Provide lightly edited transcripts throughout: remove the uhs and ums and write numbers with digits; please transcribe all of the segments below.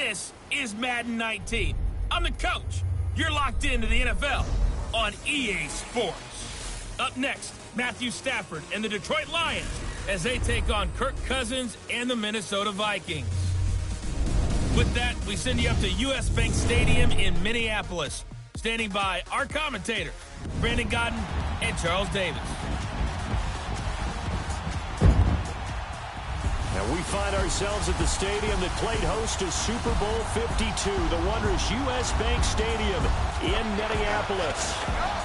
This is Madden 19. I'm the coach. You're locked into the NFL on EA Sports. Up next, Matthew Stafford and the Detroit Lions as they take on Kirk Cousins and the Minnesota Vikings. With that, we send you up to US Bank Stadium in Minneapolis. Standing by our commentators, Brandon Godden and Charles Davis. And we find ourselves at the stadium that played host to Super Bowl 52, the wondrous US Bank Stadium in Minneapolis.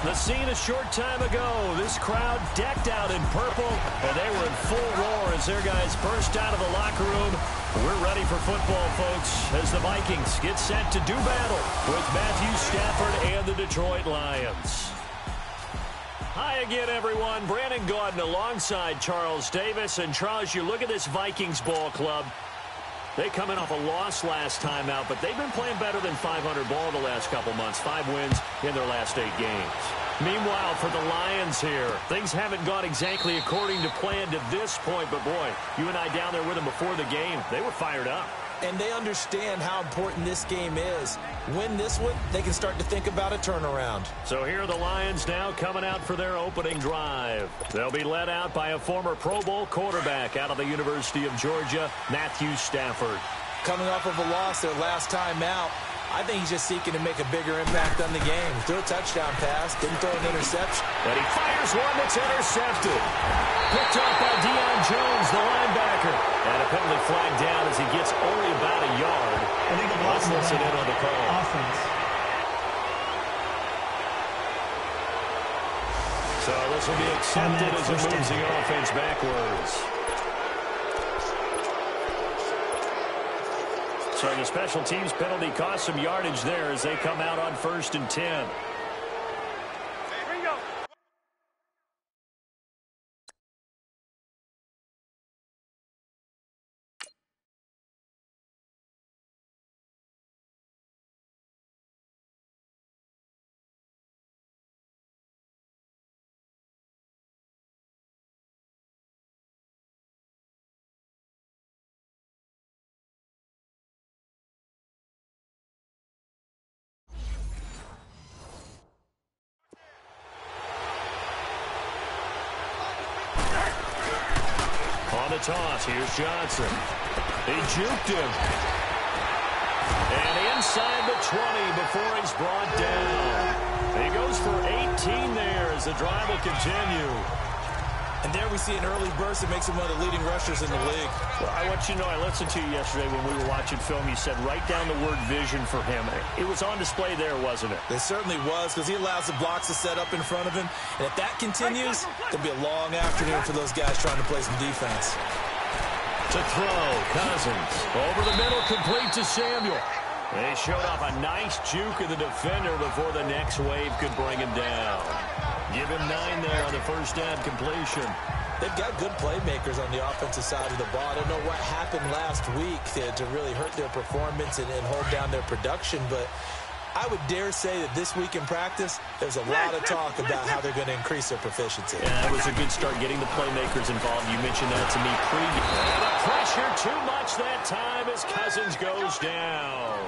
The scene a short time ago, this crowd decked out in purple, and they were in full roar as their guys burst out of the locker room. We're ready for football, folks, as the Vikings get set to do battle with Matthew Stafford and the Detroit Lions. Hi again, everyone. Brandon Godden alongside Charles Davis. And Charles, you look at this Vikings ball club. They come in off a loss last time out, but they've been playing better than 500 ball the last couple months. 5 wins in their last 8 games. Meanwhile, for the Lions here, things haven't gone exactly according to plan to this point. But, boy, you and I down there with them before the game, they were fired up. And they understand how important this game is. Win this one, they can start to think about a turnaround. So here are the Lions now coming out for their opening drive. They'll be led out by a former Pro Bowl quarterback out of the University of Georgia, Matthew Stafford. Coming off of a loss their last time out, I think he's just seeking to make a bigger impact on the game. Threw a touchdown pass, didn't throw an interception. And he fires one that's intercepted. Picked up by Deion Jones, the linebacker. And a penalty flag down as he gets only about a yard. I think Let's listen in on the call. Offense. So this will be accepted as it moves the offense backwards. So the special teams penalty cost some yardage there as they come out on 1st and 10. On the toss, here's Johnson. He juked him. And inside the 20 before he's brought down. He goes for 18 there as the drive will continue. And there we see an early burst that makes him one of the leading rushers in the league. Well, I want you to know, I listened to you yesterday when we were watching film. You said write down the word vision for him. It was on display there, wasn't it? It certainly was, because he allows the blocks to set up in front of him. And if that continues, it'll be a long afternoon for those guys trying to play some defense. To throw, Cousins. Over the middle, complete to Samuel. They showed off a nice juke of the defender before the next wave could bring him down. Give him 9 there on the first down completion. They've got good playmakers on the offensive side of the ball. I don't know what happened last week to really hurt their performance and hold down their production, but I would dare say that this week in practice, there's a lot of talk about how they're going to increase their proficiency. Yeah, that was a good start getting the playmakers involved. You mentioned that to me previously. And the pressure too much that time as Cousins goes down.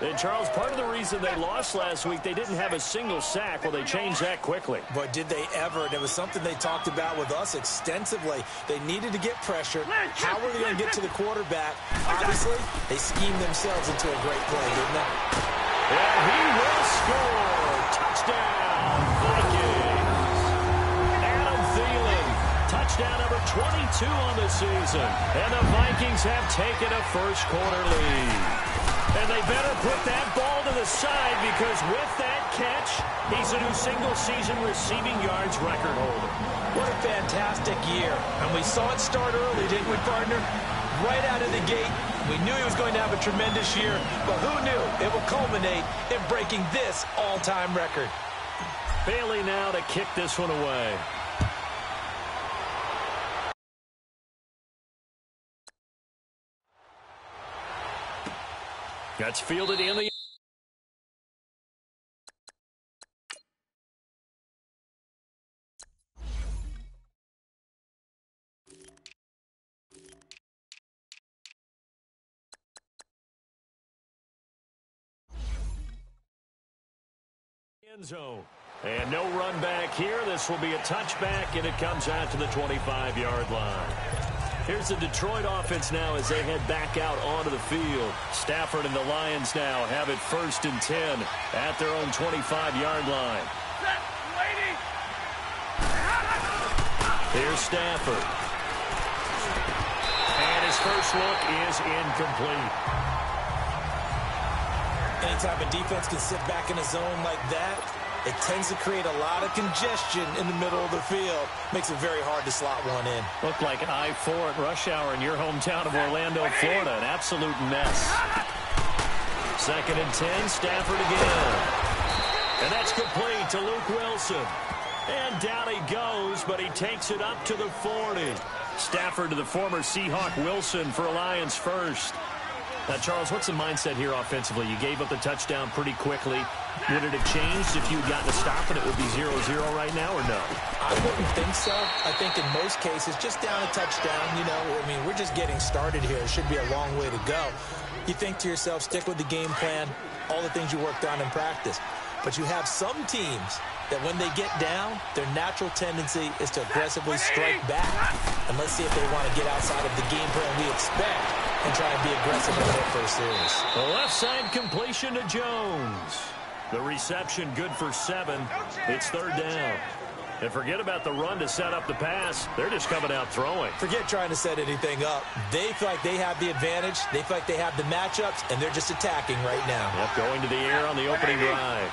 And, Charles, part of the reason they lost last week, they didn't have a single sack. Well, they changed that quickly. But did they ever? And it was something they talked about with us extensively. They needed to get pressure. How were they going to get to the quarterback? Obviously, they schemed themselves into a great play, didn't they? And he will score. Touchdown, Vikings. Adam Thielen, touchdown number 22 on the season. And the Vikings have taken a first-quarter lead. And they better put that ball to the side because with that catch, he's a new single-season receiving yards record holder. What a fantastic year. And we saw it start early, didn't we, partner? Right out of the gate, we knew he was going to have a tremendous year, but who knew it would culminate in breaking this all-time record. Bailey now to kick this one away. That's fielded in the End zone. And no run back here. This will be a touchback, and it comes out to the 25-yard line. Here's the Detroit offense now as they head back out onto the field. Stafford and the Lions now have it 1st and 10 at their own 25-yard line. Here's Stafford. And his first look is incomplete. Anytime a defense can sit back in a zone like that, it tends to create a lot of congestion in the middle of the field. Makes it very hard to slot one in. Looked like I-4 at rush hour in your hometown of Orlando, Florida. An absolute mess. 2nd and 10, Stafford again. And that's complete to Luke Wilson. And down he goes, but he takes it up to the 40. Stafford to the former Seahawk Wilson for a Lions first. Now, Charles, what's the mindset here offensively? You gave up the touchdown pretty quickly. Would it have changed if you had gotten a stop and it would be 0-0 right now, or no? I wouldn't think so. I think in most cases, just down a touchdown, we're just getting started here. It should be a long way to go. You think to yourself, stick with the game plan, all the things you worked on in practice. But you have some teams that when they get down, their natural tendency is to aggressively strike back. And let's see if they want to get outside of the game plan we expect and try and be aggressive in their first series. The left side completion to Jones. The reception good for 7. It's 3rd down. And forget about the run to set up the pass. They're just coming out throwing. Forget trying to set anything up. They feel like they have the advantage. They feel like they have the matchups, and they're just attacking right now. Yep, going to the air on the opening drive.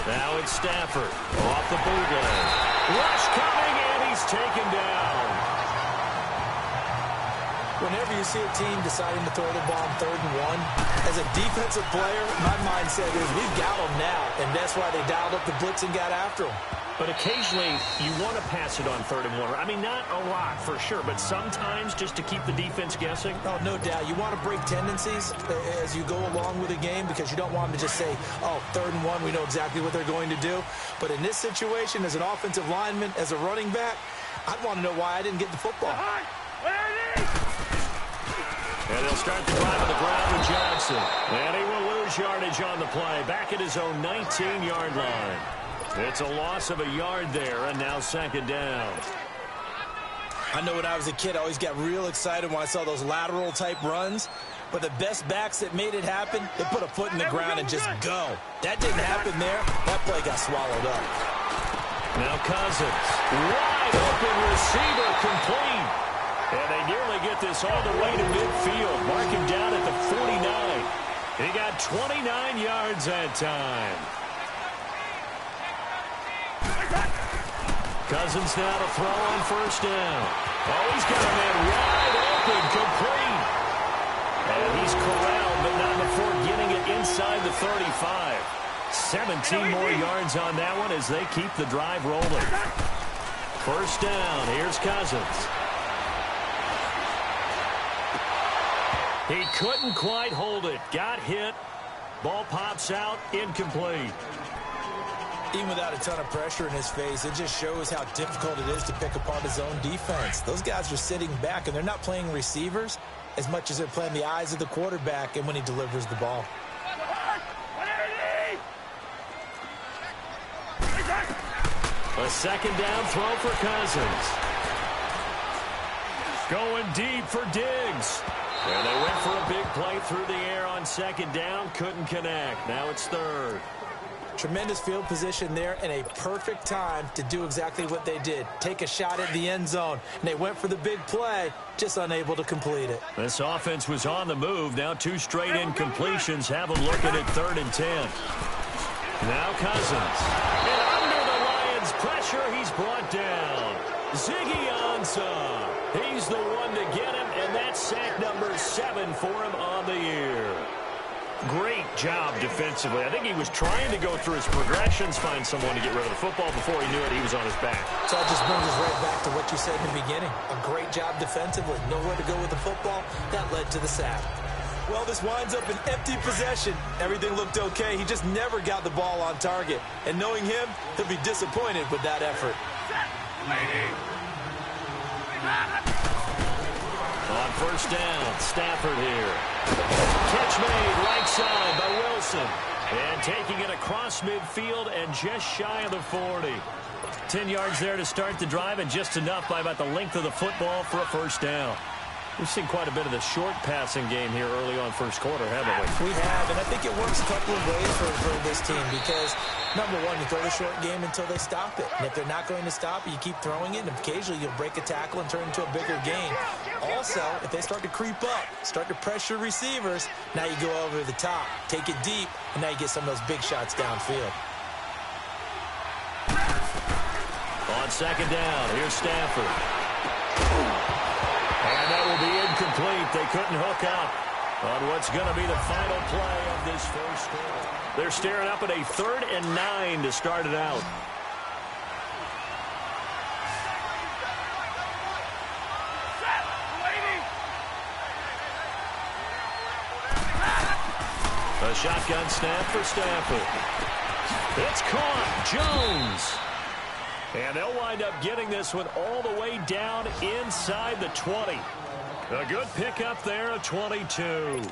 Now it's Stafford off the bootleg. Rush coming, and he's taken down. Whenever you see a team deciding to throw the ball on 3rd and 1, as a defensive player, my mindset is we've got them now, and that's why they dialed up the blitz and got after them. But occasionally, you want to pass it on 3rd and 1. I mean, not a lot for sure, but sometimes just to keep the defense guessing. Oh, no doubt. You want to break tendencies as you go along with a game because you don't want them to just say, oh, 3rd and 1, we know exactly what they're going to do. But in this situation, as an offensive lineman, as a running back, I'd want to know why I didn't get the football. And they'll start the drive on the ground with Johnson. And he will lose yardage on the play. Back at his own 19-yard line. It's a loss of a yard there, and now 2nd down. I know when I was a kid, I always got real excited when I saw those lateral-type runs. But the best backs that made it happen, they put a foot in the ground and just go. That didn't happen there. That play got swallowed up. Now Cousins. Wide open receiver complete. And they nearly get this all the way to midfield. Mark him down at the 49. He got 29 yards that time. Cousins now to throw on 1st down. Oh, he's got a man wide open, complete. And he's corralled, but not before getting it inside the 35. 17 more yards on that one as they keep the drive rolling. 1st down. Here's Cousins. He couldn't quite hold it. Got hit. Ball pops out. Incomplete. Even without a ton of pressure in his face, it just shows how difficult it is to pick apart his own defense. Those guys are sitting back, and they're not playing receivers as much as they're playing the eyes of the quarterback and when he delivers the ball. A 2nd down throw for Cousins. Going deep for Diggs. And they went for a big play through the air on 2nd down. Couldn't connect. Now it's 3rd. Tremendous field position there and a perfect time to do exactly what they did. Take a shot at the end zone. And they went for the big play, just unable to complete it. This offense was on the move. Now 2 straight incompletions have them looking at 3rd and 10. Now Cousins. And under the Lions' pressure, he's brought down. Ziggy Ansah. He's the one to get him, and that's sack number 7 for him on the year. Great job defensively. I think he was trying to go through his progressions, find someone to get rid of the football. Before he knew it, he was on his back. So it just brings us right back to what you said in the beginning. A great job defensively. Nowhere to go with the football. That led to the sack. Well, this winds up an empty possession. Everything looked okay. He just never got the ball on target. And knowing him, he'll be disappointed with that effort. On 1st down, Stafford here. Catch made right side by Wilson. And taking it across midfield and just shy of the 40. 10 yards there to start the drive, and just enough by about the length of the football for a first down. We've seen quite a bit of the short passing game here early on first quarter, haven't we? We have, and I think it works a couple of ways for this team because, number one, you throw the short game until they stop it. And if they're not going to stop it, you keep throwing it, and occasionally you'll break a tackle and turn it into a bigger game. Also, if they start to creep up, start to pressure receivers, now you go over the top, take it deep, and now you get some of those big shots downfield. On second down, here's Stafford. And that will be incomplete. They couldn't hook up on what's going to be the final play of this first quarter. They're staring up at a 3rd and 9 to start it out. A shotgun snap for Stafford. It's caught. Jones. And they'll wind up getting this one all the way down inside the 20. A good pickup there, a 22.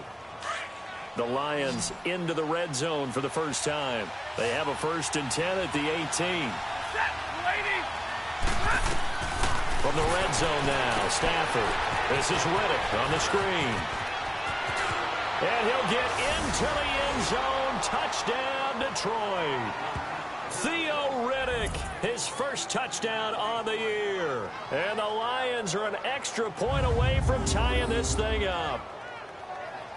The Lions into the red zone for the first time. They have a 1st and 10 at the 18. From the red zone now, Stafford. This is Riddick on the screen. And he'll get into the end zone. Touchdown, Detroit. Theo Riddick, his first touchdown on the year. And the Lions are an extra point away from tying this thing up.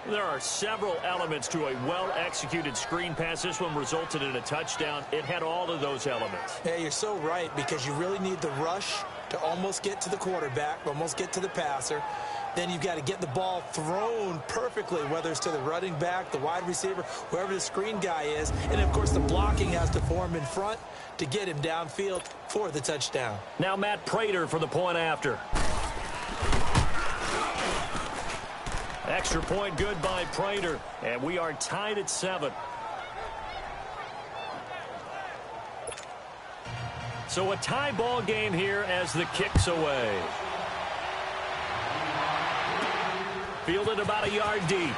There are several elements to a well-executed screen pass. This one resulted in a touchdown. It had all of those elements. Yeah, you're so right, because you really need the rush to almost get to the quarterback, almost get to the passer. Then you've got to get the ball thrown perfectly, whether it's to the running back, the wide receiver, whoever the screen guy is. And, of course, the blocking has to form in front to get him downfield for the touchdown. Now Matt Prater for the point after. Extra point good by Prater. And we are tied at 7. So a tie ball game here as the kick's away. Fielded about a yard deep.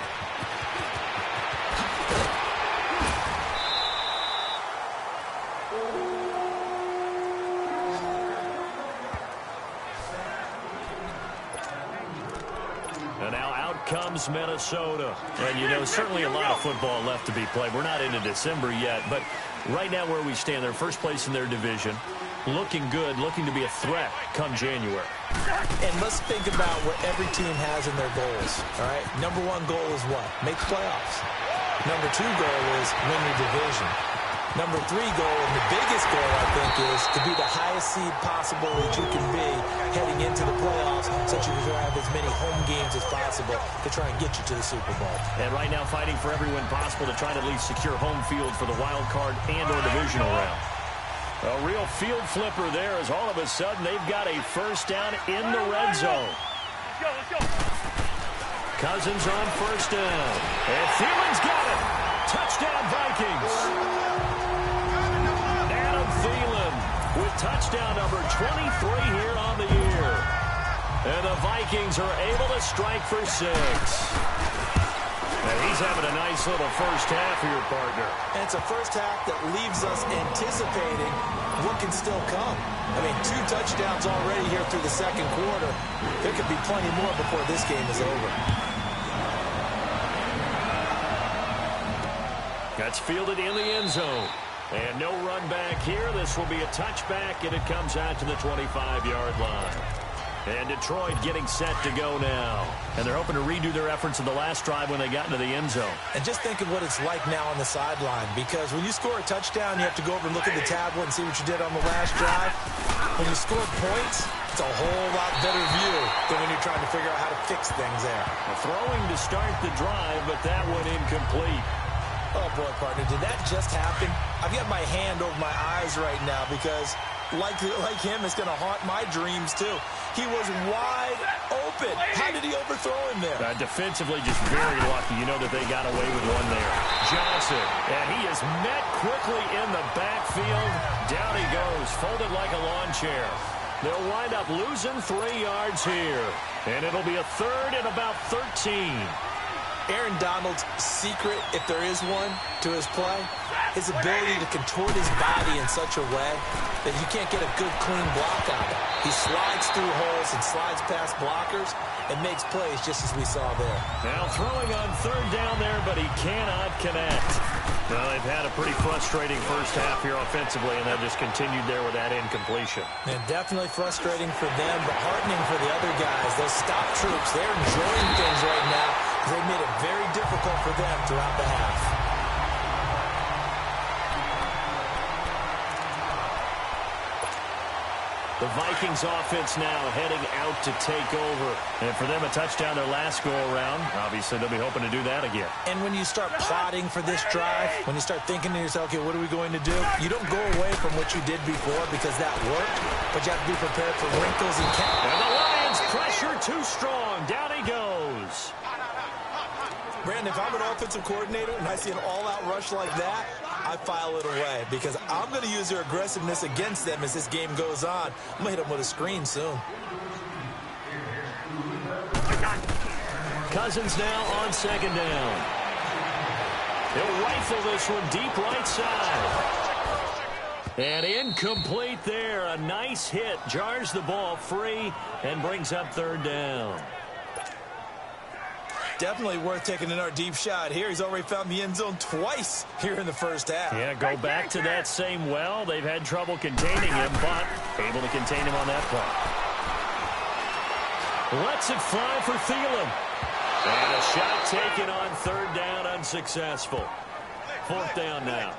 And now out comes Minnesota. And, you know, certainly a lot of football left to be played. We're not into December yet, but right now where we stand, they're first place in their division. Looking good, looking to be a threat come January. And let's think about what every team has in their goals, all right? Number one goal is what? Make the playoffs. Number two goal is win your division. Number three goal, and the biggest goal, I think, is to be the highest seed possible that you can be heading into the playoffs so that you can have as many home games as possible to try and get you to the Super Bowl. And right now fighting for every win possible to try to at least secure home field for the wild card and or divisional round. A real field flipper there as all of a sudden they've got a first down in the red zone. Cousins on first down. And Thielen's got it. Touchdown Vikings. Adam Thielen with touchdown number 23 here on the year. And the Vikings are able to strike for 6. And he's having a nice little first half here, partner. And it's a first half that leaves us anticipating what can still come. I mean, 2 touchdowns already here through the second quarter. There could be plenty more before this game is over. That's fielded in the end zone. And no run back here. This will be a touchback, and it comes out to the 25-yard line. And Detroit getting set to go now. And they're hoping to redo their efforts in the last drive when they got into the end zone. And just think of what it's like now on the sideline, because when you score a touchdown, you have to go over and look at the tablet and see what you did on the last drive. When you score points, it's a whole lot better view than when you're trying to figure out how to fix things there. Throwing to start the drive, but that one incomplete. Oh, boy, partner, did that just happen? I've got my hand over my eyes right now because, like him, it's going to haunt my dreams, too. He was wide open. How did he overthrow him there? Defensively, just very lucky. You know that they got away with one there. Johnson, and he is met quickly in the backfield. Down he goes, folded like a lawn chair. They'll wind up losing 3 yards here. And it'll be a 3rd and about 13. Aaron Donald's secret, if there is one, to his play, his ability to contort his body in such a way that you can't get a good, clean block on it. He slides through holes and slides past blockers and makes plays just as we saw there. Now throwing on third down there, but he cannot connect. Well, they've had a pretty frustrating first half here offensively, and they just continued there with that incompletion. And definitely frustrating for them, but heartening for the other guys. Those stop troops, they're enjoying things right now. They made it very difficult for them throughout the half. The Vikings offense now heading out to take over. And for them, a touchdown their last go-around. Obviously, they'll be hoping to do that again. And when you start plotting for this drive, when you start thinking to yourself, okay, what are we going to do? You don't go away from what you did before because that worked, but you have to be prepared for wrinkles and And the Lions pressure too strong. Down he goes. Brandon, if I'm an offensive coordinator and I see an all-out rush like that, I file it away because I'm going to use their aggressiveness against them as this game goes on. I'm going to hit them with a screen soon. Cousins now on second down. He'll rifle this one deep right side. And incomplete there. A nice hit. Jars the ball free and brings up third down. Definitely worth taking another deep shot here. He's already found the end zone twice here in the first half. Yeah, go back to that same well. They've had trouble containing him, but able to contain him on that play. Lets it fly for Thielen. And a shot taken on third down, unsuccessful. Fourth down now.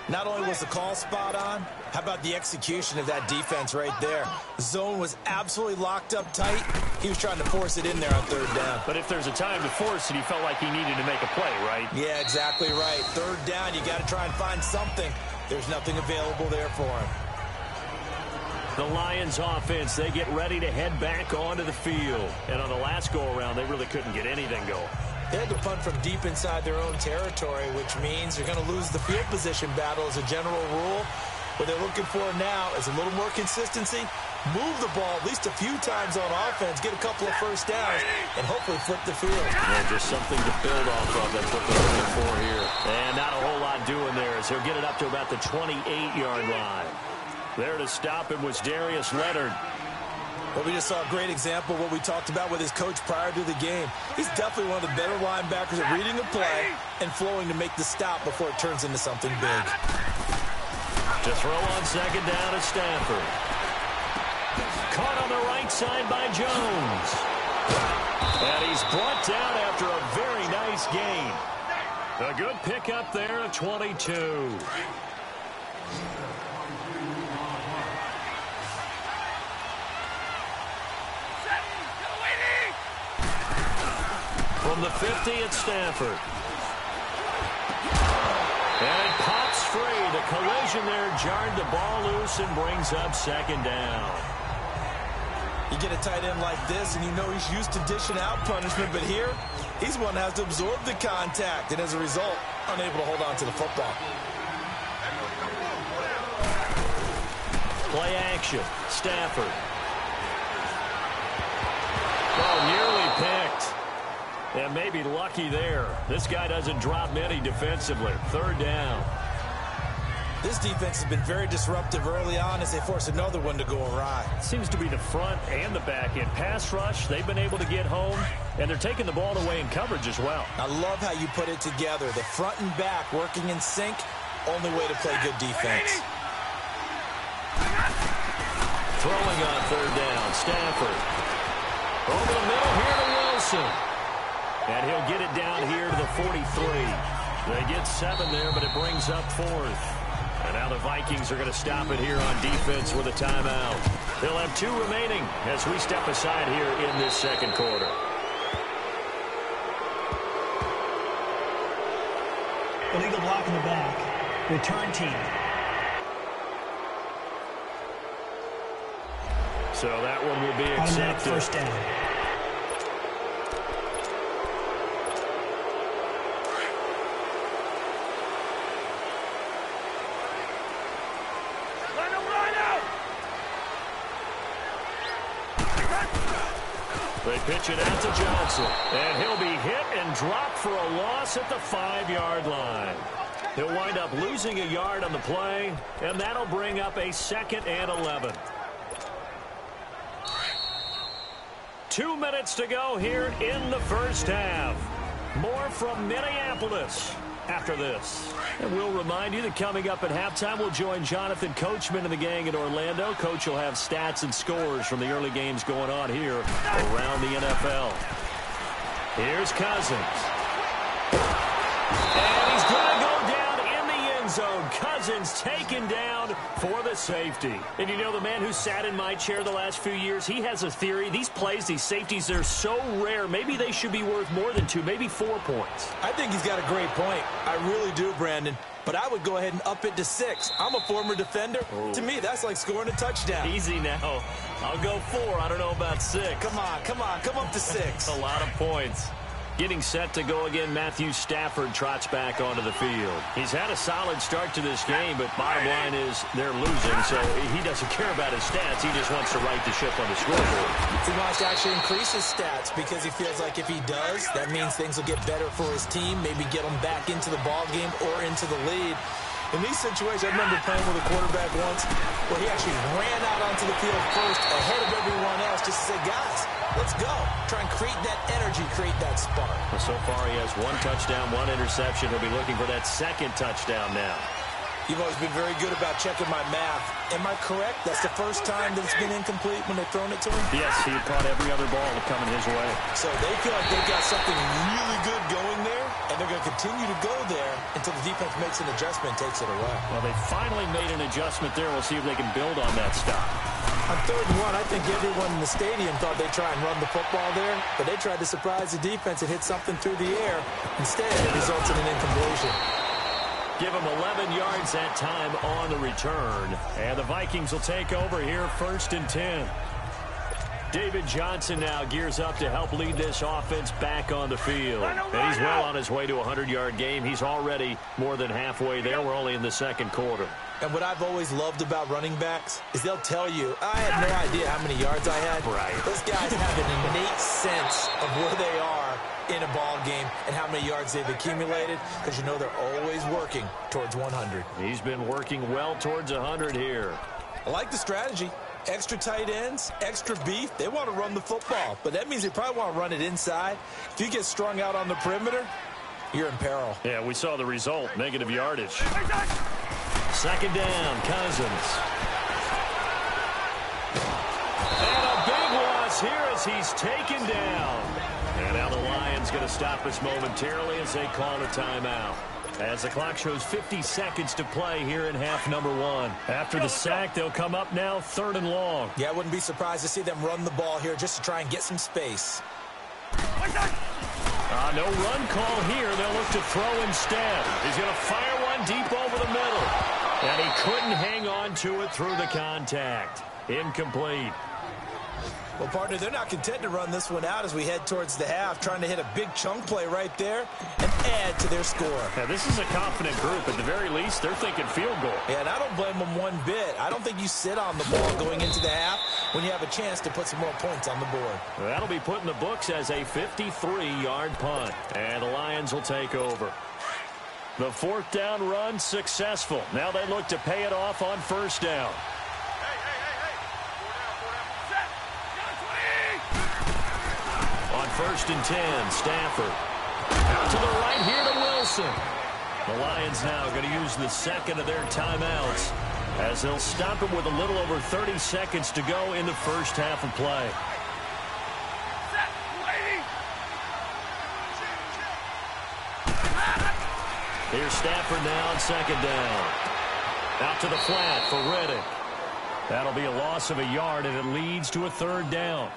Not only was the call spot on, how about the execution of that defense right there? The zone was absolutely locked up tight. He was trying to force it in there on third down. But if there's a time to force it, he felt like he needed to make a play, right? Yeah, exactly right. Third down, you got to try and find something. There's nothing available there for him. The Lions offense, they get ready to head back onto the field. And on the last go-around, they really couldn't get anything going. They had to punt from deep inside their own territory, which means you're going to lose the field position battle as a general rule. What they're looking for now is a little more consistency, move the ball at least a few times on offense, get a couple of first downs, and hopefully flip the field. Yeah, just something to build off of. That's what they're looking for here. And not a whole lot doing there as he'll get it up to about the 28-yard line. There to stop him was Darius Leonard. Well, we just saw a great example of what we talked about with his coach prior to the game. He's definitely one of the better linebackers at reading a play and flowing to make the stop before it turns into something big. To throw on second down is Stafford. Caught on the right side by Jones. And he's brought down after a very nice gain. A good pickup there at 22. From the 50, it's Stafford. And it pops free. The collision there jarred the ball loose and brings up second down. You get a tight end like this, and you know he's used to dishing out punishment, but here, he's one that has to absorb the contact, and as a result, unable to hold on to the football. Play action. Stafford. Oh, nearly picked. And maybe lucky there. This guy doesn't drop many defensively. Third down. This defense has been very disruptive early on as they force another one to go awry. Seems to be the front and the back end. Pass rush, they've been able to get home, and they're taking the ball away in coverage as well. I love how you put it together. The front and back working in sync, only way to play good defense. Throwing on third down, Stafford. Over the middle here to Wilson. And he'll get it down here to the 43. They get 7 there, but it brings up 4th. And now the Vikings are going to stop it here on defense with a timeout. They'll have 2 remaining as we step aside here in this second quarter. Illegal block in the back. Return team. So that one will be accepted. Automatic first down. They pitch it out to Johnson. And he'll be hit and dropped for a loss at the 5-yard line. He'll wind up losing a yard on the play, and that'll bring up a 2nd and 11. 2 minutes to go here in the first half. More from Minneapolis after this. And we'll remind you that coming up at halftime, we'll join Jonathan Coachman and the gang in Orlando. Coach will have stats and scores from the early games going on here around the NFL. Here's Cousins. And he's going to go down in the end zone. Cousins taken down for the safety. And you know, the man who sat in my chair the last few years, he has a theory. These plays, these safeties, they're so rare. Maybe they should be worth more than 2, maybe 4 points. I think he's got a great point. I really do, Brandon. But I would go ahead and up it to 6. I'm a former defender. Oh. To me, that's like scoring a touchdown. Easy now. I'll go 4. I don't know about 6. Come on. Come up to 6. A lot of points. Getting set to go again, Matthew Stafford trots back onto the field. He's had a solid start to this game, but bottom line is they're losing, so he doesn't care about his stats. He just wants to right the ship on the scoreboard. He wants to actually increase his stats because he feels like if he does, that means things will get better for his team, maybe get them back into the ball game or into the lead. In these situations, I remember playing with a quarterback once where he actually ran out onto the field first ahead of everyone else just to say, guys, let's go. Try and create that energy, create that spark. Well, so far he has 1 touchdown, 1 interception. He'll be looking for that 2nd touchdown now. You've always been very good about checking my math. Am I correct? That's the first time that it's been incomplete when they've thrown it to him? Yes, he caught every other ball coming his way. So they feel like they've got something really good going there, and they're going to continue to go there until the defense makes an adjustment and takes it away. Well, they finally made an adjustment there. We'll see if they can build on that stop. On 3rd and 1, I think everyone in the stadium thought they'd try and run the football there, but they tried to surprise the defense and hit something through the air. Instead, it results in an incompletion. Give him 11 yards that time on the return. And the Vikings will take over here 1st and 10. David Johnson now gears up to help lead this offense back on the field. And he's well on his way to a 100-yard game. He's already more than halfway there. We're only in the 2nd quarter. And what I've always loved about running backs is they'll tell you, I had no idea how many yards I had. Right. Those guys have an innate sense of where they are in a ball game and how many yards they've accumulated because you know they're always working towards 100. He's been working well towards 100 here. I like the strategy. Extra tight ends, extra beef. They want to run the football, but that means they probably want to run it inside. If you get strung out on the perimeter, you're in peril. Yeah, we saw the result, negative yardage. 2nd down, Cousins. And a big loss here as he's taken down. And now the Lions going to stop us momentarily as they call a timeout. As the clock shows 50 seconds to play here in half number 1. After the sack, they'll come up now 3rd and long. Yeah, I wouldn't be surprised to see them run the ball here just to try and get some space. No run call here. They'll look to throw instead. He's going to fire one deep over the middle. And he couldn't hang on to it through the contact. Incomplete. Well, partner, they're not content to run this one out as we head towards the half, trying to hit a big chunk play right there and add to their score. Yeah, this is a confident group. At the very least, they're thinking field goal. Yeah, and I don't blame them one bit. I don't think you sit on the ball going into the half when you have a chance to put some more points on the board. Well, that'll be put in the books as a 53-yard punt. And the Lions will take over. The 4th down run successful. Now they look to pay it off on 1st down. On 1st and 10, Stafford. Out to the right here to Wilson. The Lions now going to use the 2nd of their timeouts as they'll stop it with a little over 30 seconds to go in the first half of play. Here's Stafford now on 2nd down. Out to the flat for Reddick. That'll be a loss of a yard, and it leads to a 3rd down.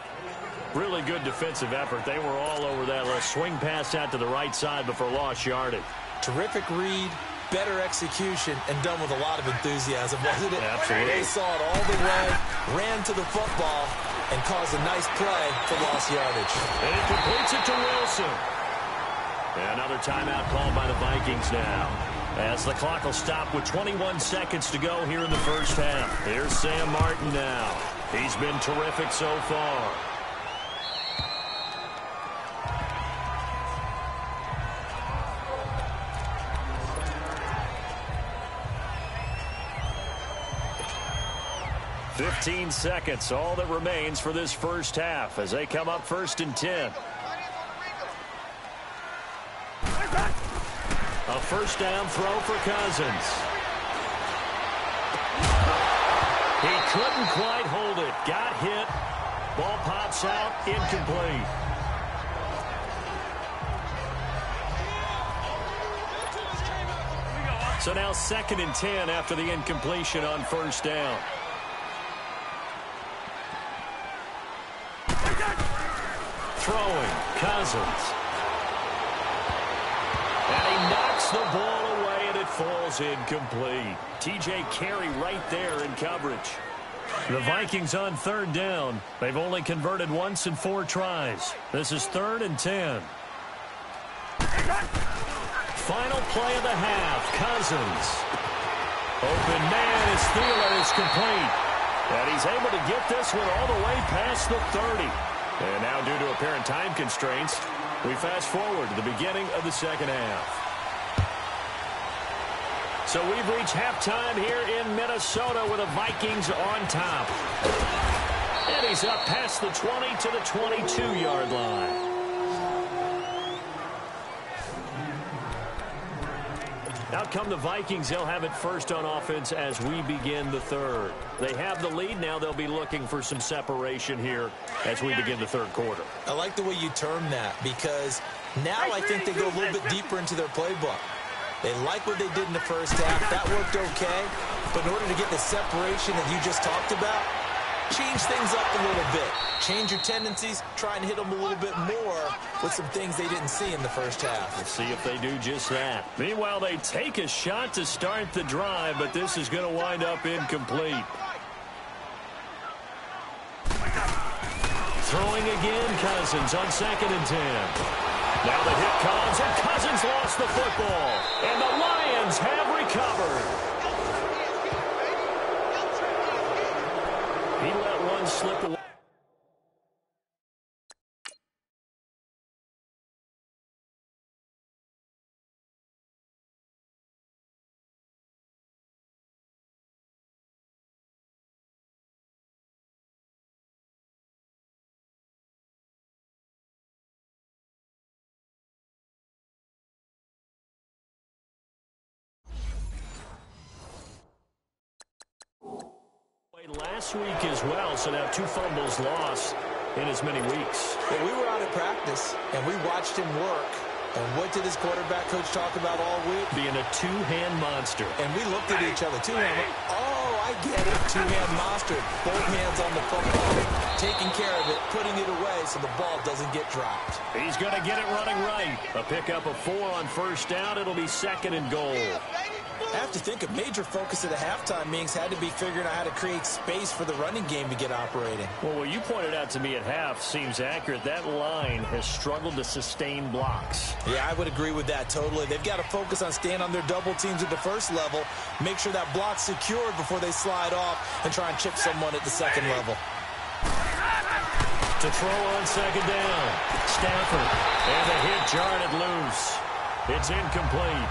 Really good defensive effort. They were all over that little swing pass out to the right side before lost yardage. Terrific read, better execution, and done with a lot of enthusiasm, wasn't it? Absolutely. They saw it all the way, ran to the football, and caused a nice play for lost yardage. And he completes it to Wilson. And another timeout called by the Vikings now, as the clock will stop with 21 seconds to go here in the first half. Here's Sam Martin now. He's been terrific so far. 15 seconds, all that remains for this first half as they come up 1st and 10. A first down throw for Cousins. He couldn't quite hold it. Got hit. Ball pops out. Incomplete. So now 2nd and 10 after the incompletion on first down. Throwing. Cousins. And he knocks the ball away, and it falls incomplete. T.J. Carey right there in coverage. The Vikings on 3rd down. They've only converted once in 4 tries. This is 3rd and 10. Final play of the half. Cousins. Open man is Thielen. It's complete. And he's able to get this one all the way past the 30. And now, due to apparent time constraints, we fast forward to the beginning of the 2nd half. So we've reached halftime here in Minnesota with the Vikings on top. And he's up past the 20 to the 22-yard line. Out come the Vikings. They'll have it first on offense as we begin the 3rd. They have the lead. Now they'll be looking for some separation here as we begin the 3rd quarter. I like the way you term that, because now I think they go a little bit deeper into their playbook. They like what they did in the first half. That worked okay. But in order to get the separation that you just talked about, change things up a little bit. Change your tendencies. Try and hit them a little bit more with some things they didn't see in the first half. We'll see if they do just that. Meanwhile, they take a shot to start the drive, but this is going to wind up incomplete. Throwing again, Cousins on 2nd and 10. Now the hit comes, and Cousins lost the football. And the Lions have recovered. He let one slip away. Last week as well, so now 2 fumbles lost in as many weeks. Well, we were out at practice, and we watched him work. And what did his quarterback coach talk about all week? Being a 2-hand monster. And we looked at each other. 2-hand. Oh, I get it. 2-hand monster. Both hands on the football. Taking care of it, putting it away so the ball doesn't get dropped. He's going to get it running right. A pickup of 4 on first down. It'll be 2nd and goal. I have to think a major focus at the halftime meetings had to be figuring out how to create space for the running game to get operating. Well, what you pointed out to me at half seems accurate. That line has struggled to sustain blocks. Yeah, I would agree with that totally. They've got to focus on staying on their double teams at the first level, make sure that block's secured before they slide off and try and chip someone at the 2nd level. To throw on 2nd down. Stafford. And the hit jarred it loose. It's incomplete.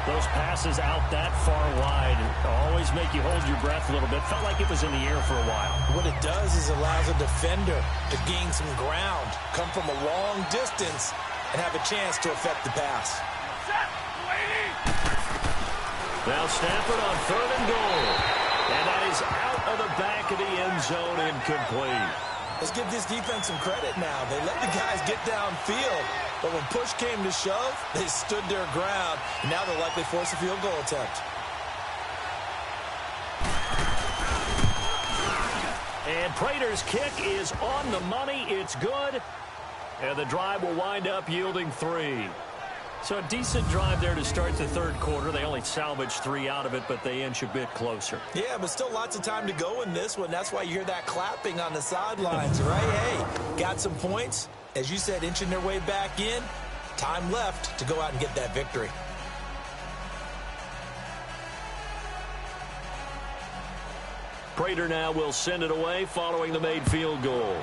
Those passes out that far wide always make you hold your breath a little bit. Felt like it was in the air for a while. What it does is allows a defender to gain some ground, come from a long distance, and have a chance to affect the pass. Now Stafford on 3rd and goal. And that is out of the back of the end zone, incomplete. Let's give this defense some credit now. They let the guys get downfield. But when push came to shove, they stood their ground. And now they'll likely force a field goal attempt. And Prater's kick is on the money. It's good. And the drive will wind up yielding 3. So a decent drive there to start the 3rd quarter. They only salvaged 3 out of it, but they inch a bit closer. Yeah, but still lots of time to go in this one. That's why you hear that clapping on the sidelines, right? Hey, got some points. As you said, inching their way back in. Time left to go out and get that victory. Prater now will send it away following the made field goal.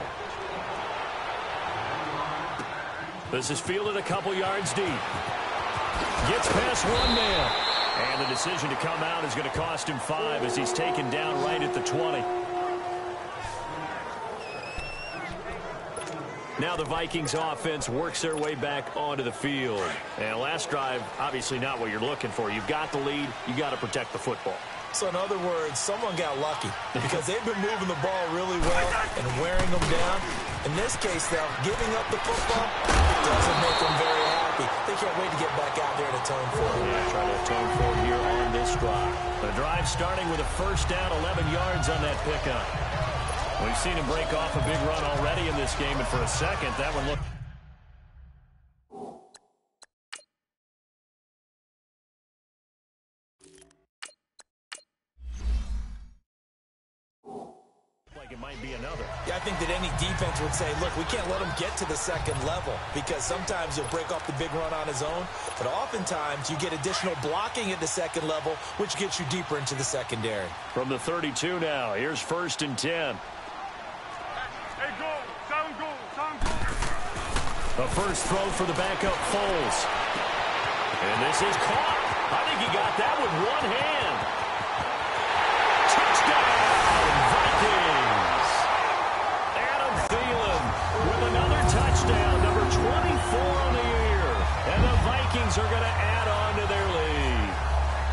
This is fielded a couple yards deep. Gets past one man. And the decision to come out is going to cost him 5 as he's taken down right at the 20. Now the Vikings offense works their way back onto the field. And last drive, obviously not what you're looking for. You've got the lead. You got to protect the football. So in other words, someone got lucky because they've been moving the ball really well and wearing them down. In this case, though, giving up the football doesn't make them very happy. They can't wait to get back out there and atone for it. Yeah, trying to atone for it here on this drive. The drive starting with a first down, 11 yards on that pickup. We've seen him break off a big run already in this game, and for a second, that one looked like it might be another. Yeah, I think that any defense would say, look, we can't let him get to the second level because sometimes he'll break off the big run on his own, but oftentimes you get additional blocking at the second level, which gets you deeper into the secondary. From the 32 now, here's 1st and 10. A first throw for the backup Foles. And this is caught. I think he got that with one hand. Touchdown, Vikings. Adam Thielen with another touchdown, number 24 on the year. And the Vikings are going to add on to their lead.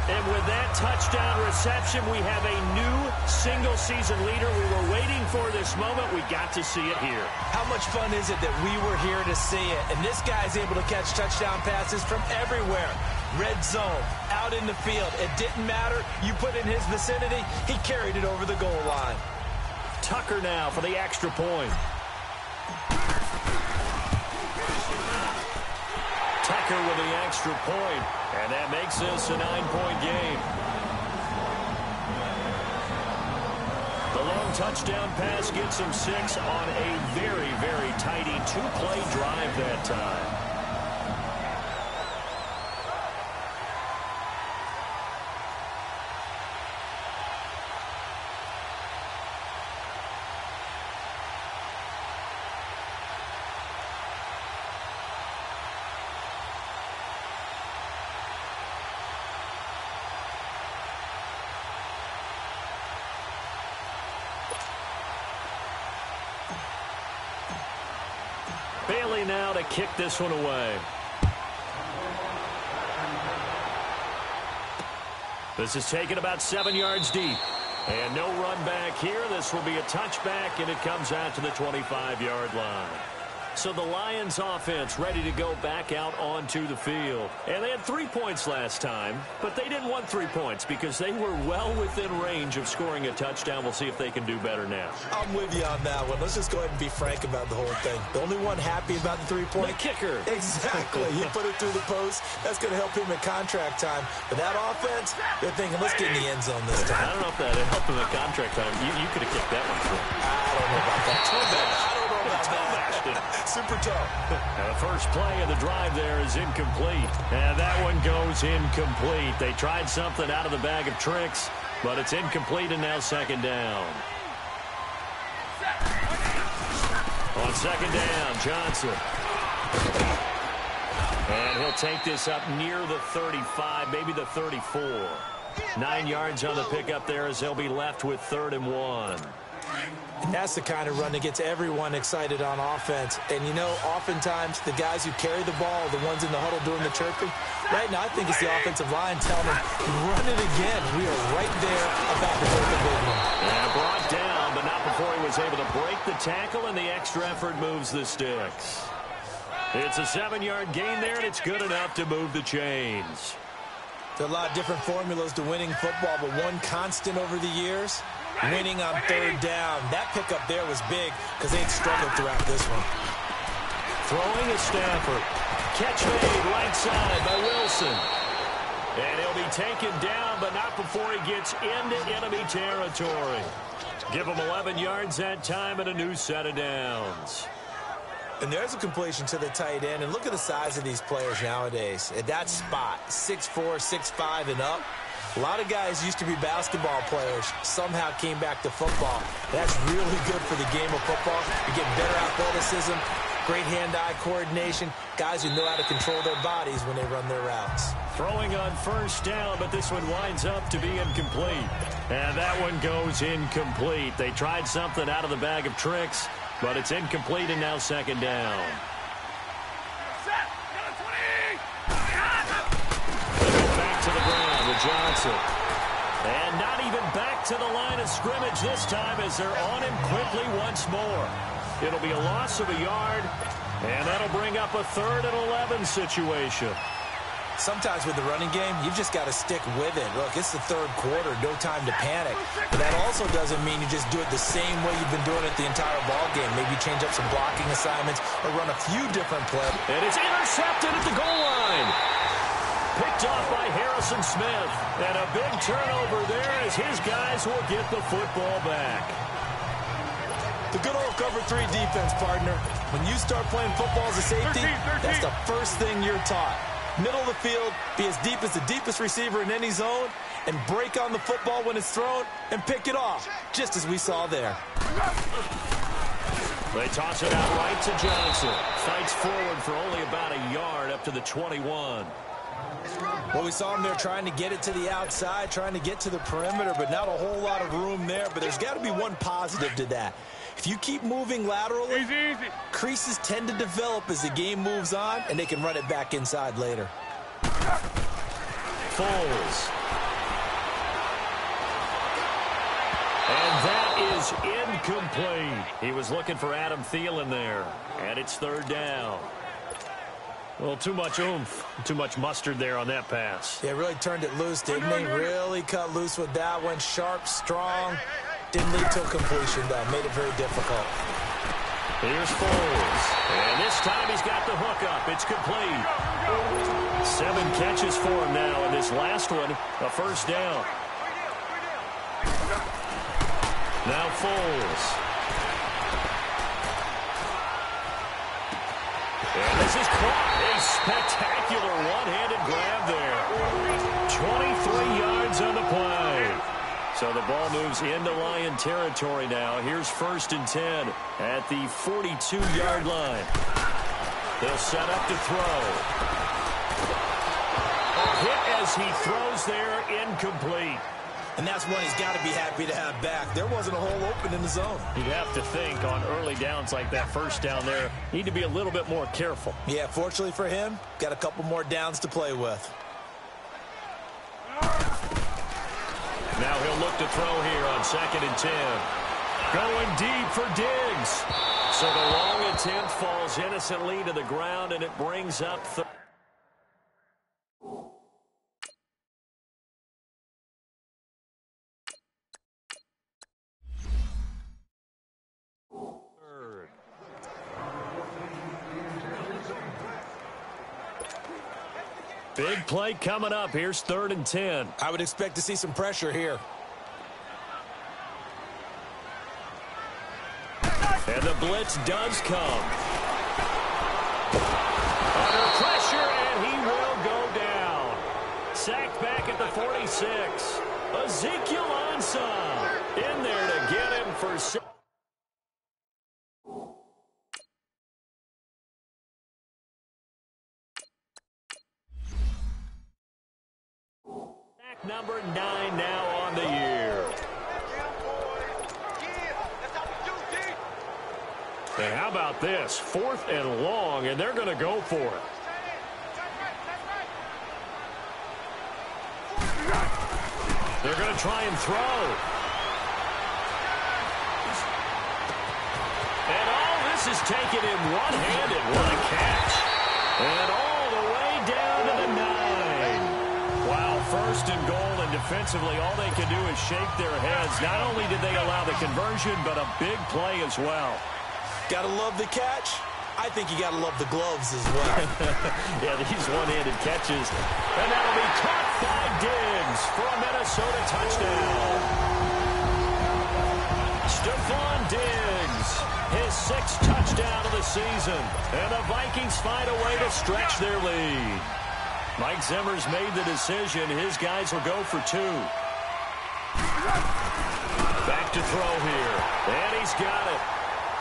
And with that touchdown reception, we have a new single-season leader. We were waiting for this moment. We got to see it here. How much fun is it that we were here to see it? And this guy's able to catch touchdown passes from everywhere. Red zone, out in the field. It didn't matter. You put in his vicinity, he carried it over the goal line. Tucker now for the extra point. Tucker with the extra point. And that makes this a 9-point game. The long touchdown pass gets him 6 on a very, very tidy 2-play drive that time. Bailey now to kick this one away. This is taken about 7 yards deep. And no run back here. This will be a touchback, and it comes out to the 25-yard line. So the Lions offense ready to go back out onto the field. And they had 3 points last time, but they didn't want 3 points because they were well within range of scoring a touchdown. We'll see if they can do better now. I'm with you on that one. Let's just go ahead and be frank about the whole thing. The only one happy about the 3-point. The kicker. Exactly. He put it through the post. That's going to help him in contract time. But that offense, they're thinking, let's get in the end zone this time. I don't know if that helped him in contract time. You could have kicked that one through. I don't know about that. I don't know about that. Super tough. Now the first play of the drive there is incomplete. And that one goes incomplete. They tried something out of the bag of tricks, but it's incomplete and now 2nd down. On 2nd down, Johnson. And he'll take this up near the 35, maybe the 34. 9 yards on the pickup there as they'll be left with 3rd and 1. And that's the kind of run that gets everyone excited on offense. And, you know, oftentimes the guys who carry the ball are the ones in the huddle doing the chirping. Right now, I think it's the offensive line telling them, run it again. We are right there about to break the big one. And brought down, but not before he was able to break the tackle, and the extra effort moves the sticks. It's a 7-yard gain there, and it's good enough to move the chains. There are a lot of different formulas to winning football, but one constant over the years, winning on 3rd down. That pickup there was big because they'd struggled throughout this one. Throwing a Stafford. Catch made right side by Wilson. And he'll be taken down, but not before he gets into enemy territory. Give him 11 yards that time and a new set of downs. And there's a completion to the tight end. And look at the size of these players nowadays. At that spot, 6'4", 6'5", and up. A lot of guys used to be basketball players, somehow came back to football. That's really good for the game of football. You get better athleticism, great hand-eye coordination, guys who know how to control their bodies when they run their routes. Throwing on first down, but this one winds up to be incomplete. And that one goes incomplete. They tried something out of the bag of tricks, but it's incomplete and now second down. Back to the ground with Johnson. And not even back to the line of scrimmage this time as they're on him quickly once more. It'll be a loss of a yard, and that'll bring up a 3rd and 11 situation. Sometimes with the running game, you've just got to stick with it. Look, it's the 3rd quarter, no time to panic. But that also doesn't mean you just do it the same way you've been doing it the entire ball game. Maybe change up some blocking assignments or run a few different plays. And it's intercepted at the goal line. Picked off by Harrison Smith. And a big turnover there as his guys will get the football back. The good old cover 3 defense, partner. When you start playing football as a safety, that's the first thing you're taught. Middle of the field, be as deep as the deepest receiver in any zone, and break on the football when it's thrown and pick it off, just as we saw there. They toss it out right to Johnson. Fights forward for only about a yard up to the 21. Well, we saw him there trying to get it to the outside, trying to get to the perimeter, but not a whole lot of room there. But there's got to be one positive to that. If you keep moving laterally, creases tend to develop as the game moves on, and they can run it back inside later. Foles. And that is incomplete. He was looking for Adam Thielen there, and it's 3rd down. Well, too much oomph, too much mustard there on that pass. Yeah, really turned it loose, didn't he? Really cut loose with that one. Sharp, strong. Didn't lead to a completion, though. Made it very difficult. Here's Foles. And this time he's got the hook up. It's complete. 7 catches for him now, and this last one, a first down. Now Foles. And this is caught. A spectacular one-handed grab there. 23 yards on the play. So the ball moves into Lion territory now. Here's 1st and 10 at the 42-yard line. They'll set up to throw. A hit as he throws there, incomplete. And that's one he's got to be happy to have back. There wasn't a hole open in the zone. You'd have to think on early downs like that first down there, need to be a little bit more careful. Yeah, fortunately for him, got a couple more downs to play with. Now he'll look to throw here on 2nd and 10. Going deep for Diggs. So the long attempt falls innocently to the ground, and it brings up big play coming up. Here's 3rd and 10. I would expect to see some pressure here. And the blitz does come. Under pressure, and he will go down. Sacked back at the 46. Ezekiel Ansah in there to get him for 6. Number 9 now on the year. And how about this? 4th and long, and they're going to go for it. They're going to try and throw. And all this is taken in one-handed. What a catch. And all the way down to the 9. Wow, 1st and goal, and defensively all they can do is shake their heads. Not only did they allow the conversion, but a big play as well. Gotta love the catch. I think you gotta love the gloves as well. Yeah, these one-handed catches. And that'll be caught by Diggs for a Minnesota touchdown. Stephon Diggs, his 6th touchdown of the season. And the Vikings find a way to stretch their lead. Mike Zimmer's made the decision. His guys will go for 2. Back to throw here. And he's got it.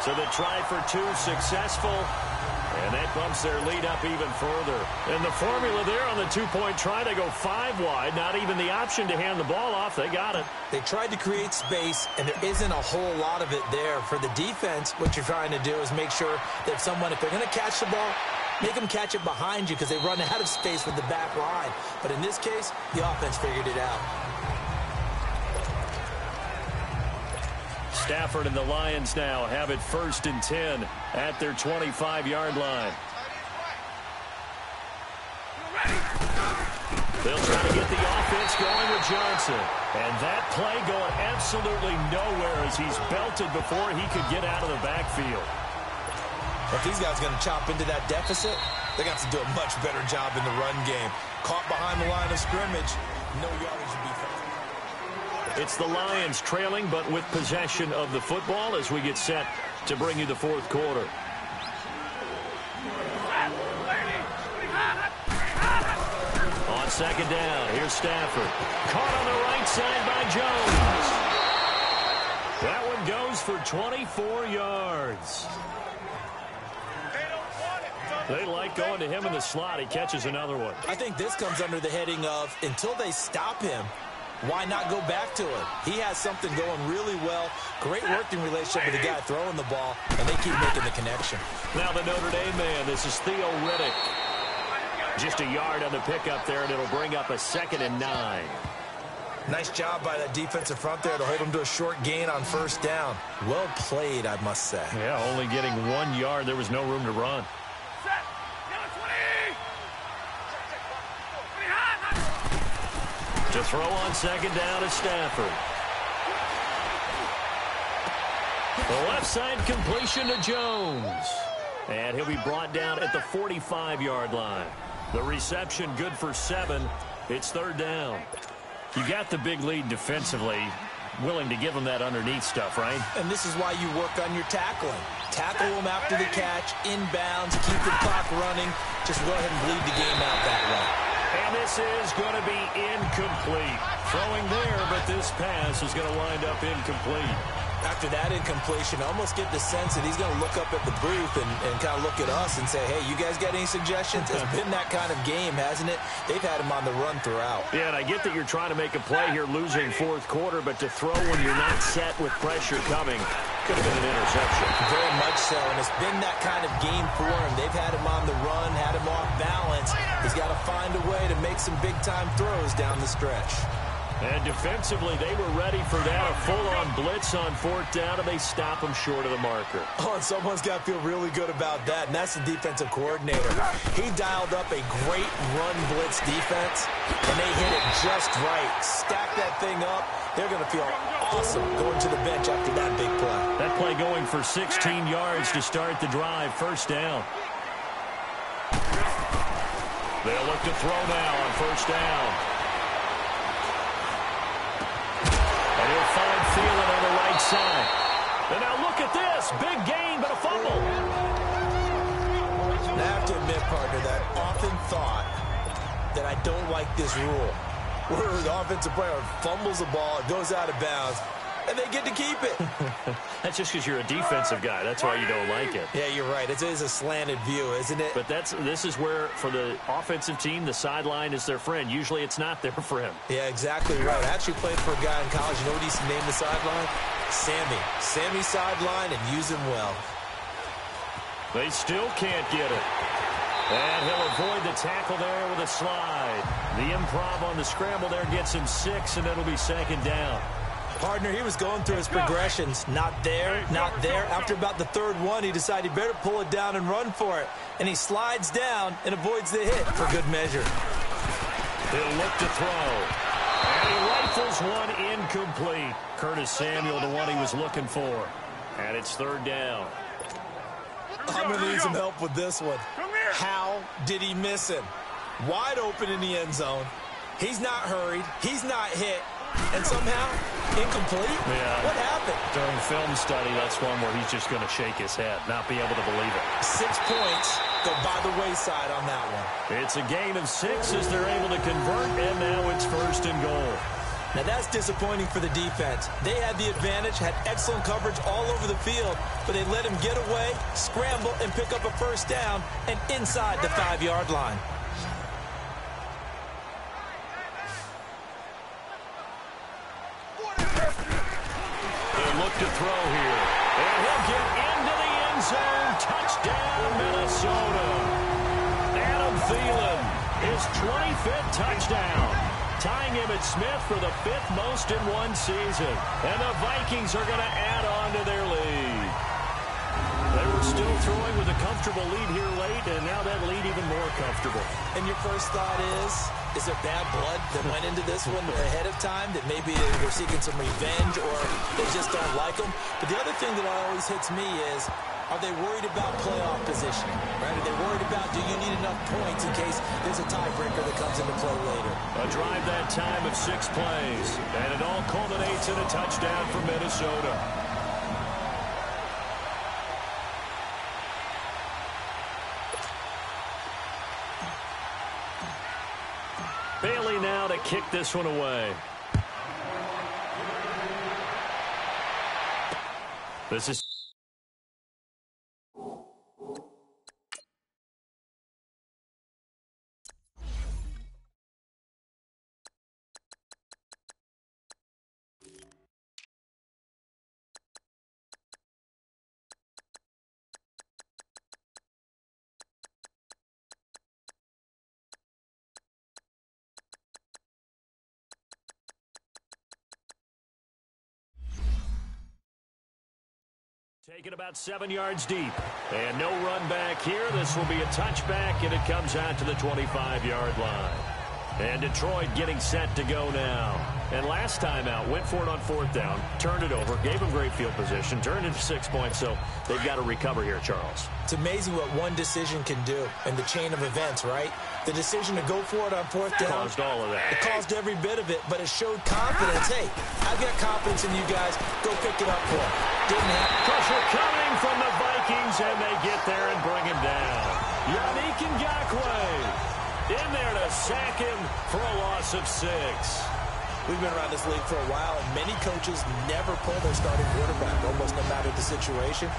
So the try for 2 successful. And that bumps their lead up even further. And the formula there on the two-point try, they go 5 wide. Not even the option to hand the ball off. They got it. They tried to create space, and there isn't a whole lot of it there. For the defense, what you're trying to do is make sure that if they're going to catch the ball, make them catch it behind you because they run out of space with the back line. But in this case, the offense figured it out. Stafford and the Lions now have it 1st and 10 at their 25-yard line. They'll try to get the offense going with Johnson. And that play going absolutely nowhere as he's belted before he could get out of the backfield. If these guys are going to chop into that deficit, they're going to have to do a much better job in the run game. Caught behind the line of scrimmage, no yardage would be found. It's the Lions trailing, but with possession of the football as we get set to bring you the 4th quarter. On 2nd down, here's Stafford. Caught on the right side by Jones. That one goes for 24 yards. They like going to him in the slot. He catches another one. I think this comes under the heading of until they stop him, why not go back to him? He has something going really well. Great working relationship with the guy throwing the ball, and they keep making the connection. Now the Notre Dame man, this is Theo Riddick. Just a yard on the pickup there, and it'll bring up a 2nd and 9. Nice job by that defensive front there to hold him to a short gain on 1st down. Well played, I must say. Yeah, only getting 1 yard. There was no room to run. To throw on 2nd down is Stafford. The left side completion to Jones. And he'll be brought down at the 45-yard line. The reception good for 7. It's 3rd down. You got the big lead defensively. Willing to give them that underneath stuff, right? And this is why you work on your tackling. Tackle them after the catch, inbounds, keep the clock running. Just go ahead and bleed the game out that way. And this is going to be incomplete. Throwing there, but this pass is going to wind up incomplete. After that incompletion, I almost get the sense that he's going to look up at the booth and kind of look at us and say, hey, you guys got any suggestions? It's been that kind of game, hasn't it? They've had him on the run throughout. Yeah, and I get that you're trying to make a play here, losing 4th quarter, but to throw when you're not set with pressure coming could have been an interception. Very much so, and it's been that kind of game for him. They've had him on the run, had him off balance. He's got to find a way to make some big-time throws down the stretch. And defensively, they were ready for that. A full-on blitz on 4th down, and they stop him short of the marker. Oh, and someone's got to feel really good about that, and that's the defensive coordinator. He dialed up a great run blitz defense, and they hit it just right. Stack that thing up. They're going to feel awesome going to the bench after that big play. That play going for 16 yards to start the drive. 1st down. They'll look to throw now on 1st down. And he'll find Thielen on the right side. And now look at this. Big gain, but a fumble. And I have to admit, partner, that I often thought that I don't like this rule. Where the offensive player fumbles the ball, it goes out of bounds, and they get to keep it. That's just because you're a defensive guy. That's why you don't like it. Yeah, you're right. It is a slanted view, isn't it? But this is where, for the offensive team, the sideline is their friend. Usually it's not there for him. Yeah, exactly right. I actually played for a guy in college. You know what he used to name the sideline? Sammy. Sammy sideline, and use him well. They still can't get it. And he'll avoid the tackle there with a slide. The improv on the scramble there gets him 6, and it'll be 2nd down. Partner, he was going through his progressions. Not there, not there. After about the 3rd one, he decided he better pull it down and run for it. And he slides down and avoids the hit for good measure. He'll look to throw. And he rifles one incomplete. Curtis Samuel, the one he was looking for. And it's 3rd down. I'm going to need some help with this one. How did he miss him? Wide open in the end zone. He's not hurried. He's not hit. And somehow, incomplete? Yeah. What happened? During film study, that's one where he's just going to shake his head, not be able to believe it. 6 points go by the wayside on that one. It's a gain of 6 as they're able to convert, and now it's 1st and goal. Now that's disappointing for the defense. They had the advantage, had excellent coverage all over the field, but they let him get away, scramble, and pick up a first down, and inside the 5-yard line. They look to throw here, and he'll get into the end zone. Touchdown, Minnesota. Adam Thielen, his 25th touchdown, tying him at Smith for the 5th most in one season. And the Vikings are going to add on to their lead. They were still throwing with a comfortable lead here late, and now that lead even more comfortable. And your first thought is there bad blood that went into this one ahead of time, that maybe they're seeking some revenge or they just don't like them? But the other thing that always hits me is, are they worried about playoff positioning? Right? Are they worried about, do you need enough points in case there's a tiebreaker that comes into play later? A drive that time of 6 plays, and it all culminates in a touchdown for Minnesota. Bailey now to kick this one away. This is... Taken about 7 yards deep. And no run back here. This will be a touchback, and it comes out to the 25-yard line. And Detroit getting set to go now. And last time out, went for it on 4th down, turned it over, gave them great field position, turned it to 6 points, so they've got to recover here, Charles. It's amazing what one decision can do in the chain of events, right? The decision to go for it on 4th down. Caused all of that. It caused every bit of it, but it showed confidence. Hey, I've got confidence in you guys. Go pick it up for him. Didn't happen. Pressure coming from the Vikings, and they get there and bring him down. Yannick Ngakoue in there to sack him for a loss of 6. We've been around this league for a while, and many coaches never pull their starting quarterback, almost no matter the situation.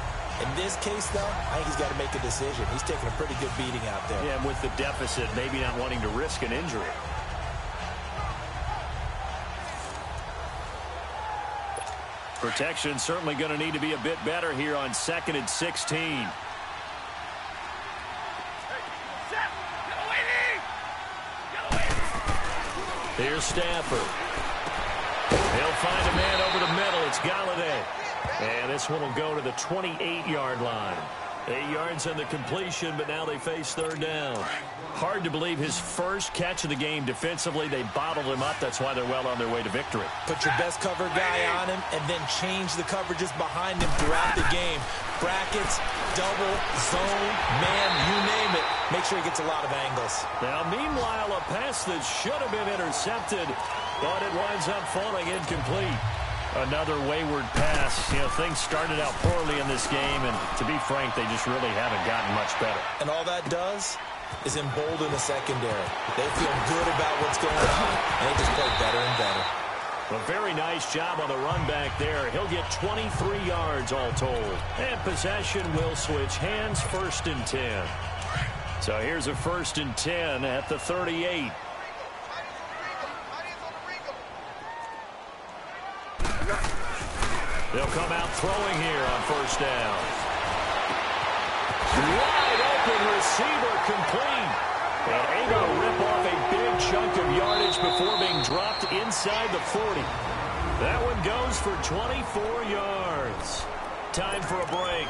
In this case, though, I think he's got to make a decision. He's taking a pretty good beating out there. Yeah, and with the deficit, maybe not wanting to risk an injury. Protection certainly going to need to be a bit better here on 2nd and 16. Here's Stafford. He'll find a man over the middle. It's Galladay. And this one will go to the 28-yard line. 8 yards on the completion, but now they face 3rd down. Hard to believe his first catch of the game defensively. They bottled him up. That's why they're well on their way to victory. Put your best cover guy on him and then change the coverages behind him throughout the game. Brackets, double, zone, man, you name it. Make sure he gets a lot of angles. Now, meanwhile, a pass that should have been intercepted, but it winds up falling incomplete. Another wayward pass. You know, things started out poorly in this game, and to be frank, they just really haven't gotten much better. And all that does is embolden the secondary. They feel good about what's going on, and they just play better and better. A very nice job on the run back there. He'll get 23 yards all told. And possession will switch hands, 1st and 10. So here's a 1st and 10 at the 38. They'll come out throwing here on 1st down. Wide open receiver complete. And able to rip off a big chunk of yardage before being dropped inside the 40. That one goes for 24 yards. Time for a break.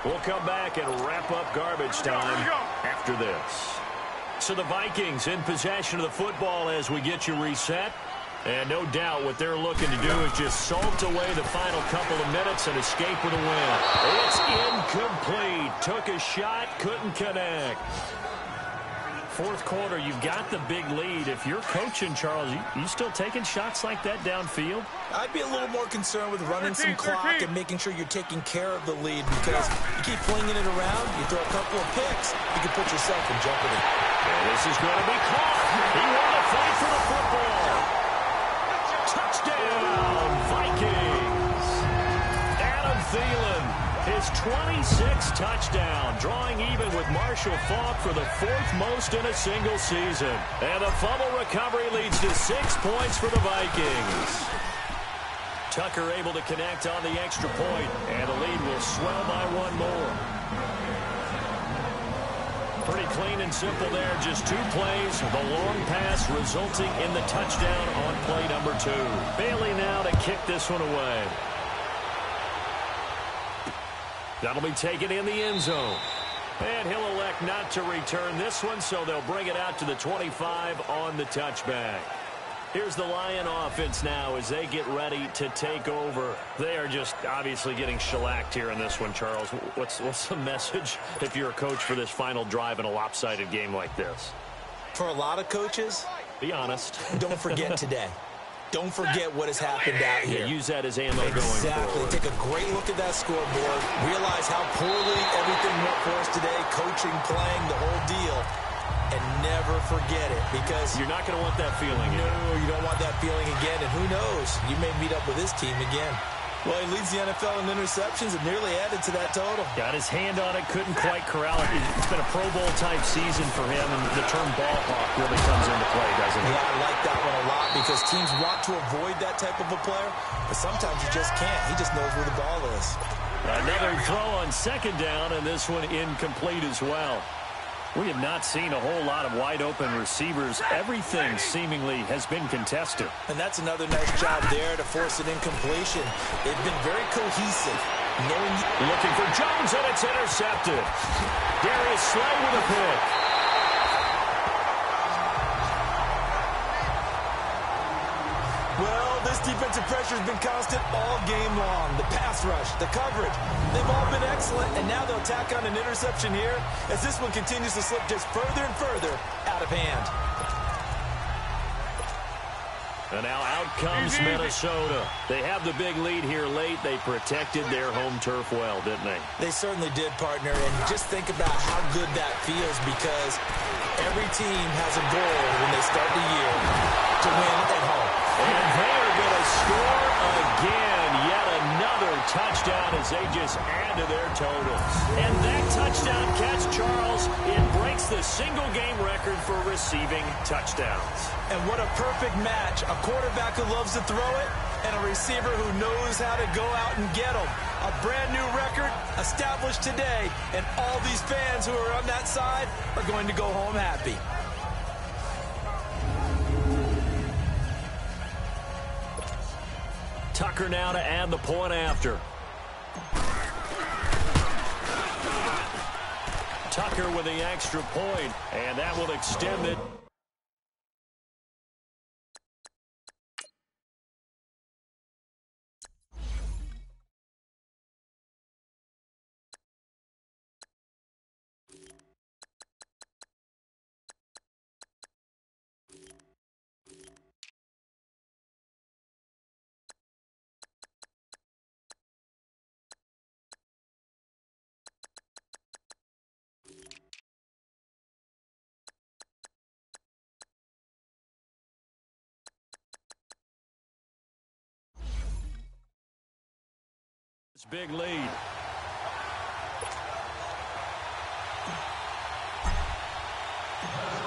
We'll come back and wrap up garbage time after this. So the Vikings in possession of the football as we get you reset. And no doubt what they're looking to do is just salt away the final couple of minutes and escape with a win. It's incomplete. Took a shot, couldn't connect. 4th quarter, you've got the big lead. If you're coaching, Charles, you still taking shots like that downfield? I'd be a little more concerned with running some clock and making sure you're taking care of the lead, because you keep flinging it around, you throw a couple of picks, you can put yourself in jeopardy. And this is going to be caught. He won the fight for the football. Touchdown, Vikings. Adam Thielen, his 26th touchdown, drawing even with Marshall Faulk for the 4th most in a single season. And the fumble recovery leads to 6 points for the Vikings. Tucker able to connect on the extra point, and the lead will swell by 1 more. Pretty clean and simple there. Just 2 plays. The long pass resulting in the touchdown on play number 2. Bailey now to kick this one away. That'll be taken in the end zone. And he'll elect not to return this one, so they'll bring it out to the 25 on the touchback. Here's the Lion offense now as they get ready to take over. They are just obviously getting shellacked here in this one, Charles. What's the message if you're a coach for this final drive in a lopsided game like this? For a lot of coaches, be honest. Don't forget today. Don't forget what has happened out here. Yeah, use that as ammo going forward. Exactly. Take a great look at that scoreboard. Realize how poorly everything went for us today. Coaching, playing, the whole deal. And never forget it, because you're not going to want that feeling. No, you don't want that feeling again. And who knows? You may meet up with this team again. Well, he leads the NFL in interceptions and nearly added to that total. Got his hand on it, couldn't quite corral it. It's been a Pro Bowl-type season for him, and the term ball hawk really comes into play, doesn't it? Yeah, I like that one a lot, because teams want to avoid that type of a player, but sometimes you just can't. He just knows where the ball is. Another throw on 2nd down, and this one incomplete as well. We have not seen a whole lot of wide-open receivers. Everything seemingly has been contested. And that's another nice job there to force an incompletion. They've been very cohesive. Looking for Jones, and it's intercepted. Darius Slay with a pick. Well, this defensive pressure has been constant all game long. The pass rush, the coverage, they've all been excellent, and now they'll tack on an interception here as this one continues to slip just further and further out of hand. And now out comes Minnesota. They have the big lead here late. They protected their home turf well, didn't they? They certainly did, partner, and just think about how good that feels, because every team has a goal when they start the year to win at home. And they are going to score again. Yet another touchdown as they just add to their totals. And that touchdown catch, Charles, it breaks the single-game record for receiving touchdowns. And what a perfect match. A quarterback who loves to throw it and a receiver who knows how to go out and get them. A brand-new record established today, and all these fans who are on that side are going to go home happy. Tucker now to add the point after. Tucker with the extra point, and that will extend it. Big lead.